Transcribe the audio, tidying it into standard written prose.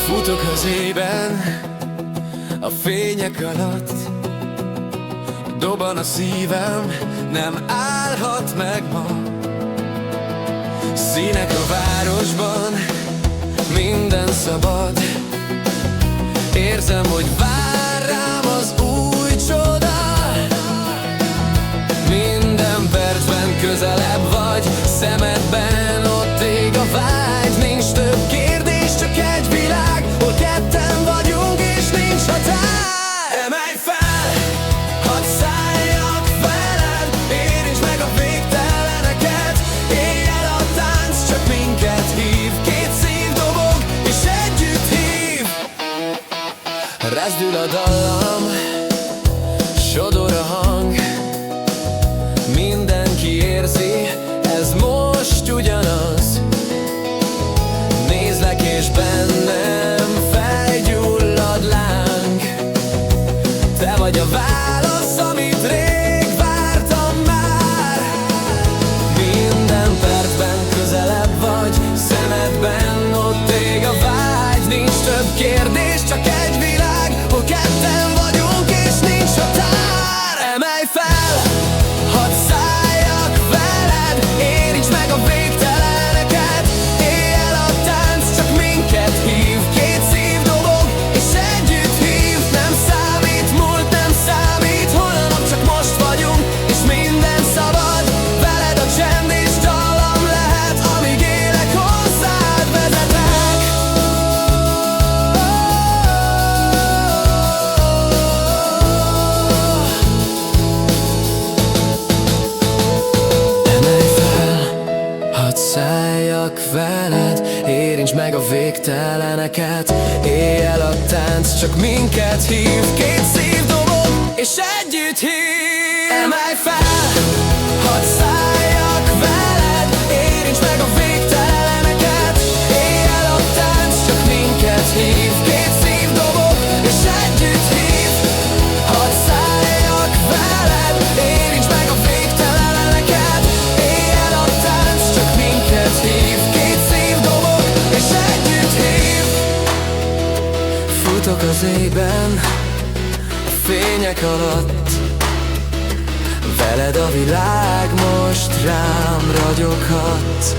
Futok az éjben, a fények alatt, dobban a szívem, nem állhat meg ma. Színek a városban, minden szabad. Érzem, hogy vár rám az új csoda. Minden percben közelebb vagy, szemedben ott ég a vágy. Nincs több kérdés, csak egy világ, hol ketten vagyunk és nincs határ. Emelj fel, hadd szálljak veled, érintsd meg a végteleneket. Éjjel a tánc csak minket hív, két szív dobog és együtt hív. Rezdül a dallam, sodor a hang, mindenki érzi, ez most ugyanaz. Nézlek és bennem felgyullad láng. Te vagy a válasz, amit rég vártam már. Minden percben közelebb vagy, szemedben ott ég a vágy. Nincs több kérdés, csak egy világ, hol ketten vagyunk és nincs határ. Emelj fel, hadd szálljak veled, érintsd meg a végteleneket. Éjjel a tánc csak minket hív, két szív dobog és együtt hív. Nem számít múlt, nem számít holnap, csak most vagyunk és minden szabad. Veled a csend és dallam lehet, amíg élek, hozzád vezetek. Emelj fel, hadd szálljak veled, érintsd meg a végteleneket. Éjjel a tánc csak minket hív, két szív dobog és együtt hív. Emelj fel, hadd szálljak veled, érintsd meg a végteleneket. Éjjel a tánc csak minket hív, két szív dobog és együtt hív. Hadd szálljak veled, érintsd meg a végteleneket. Éjjel a tánc csak minket hív, két szív dobog és együtt hív. Futok az éjben, a fények alatt, veled a világ most rám ragyoghat.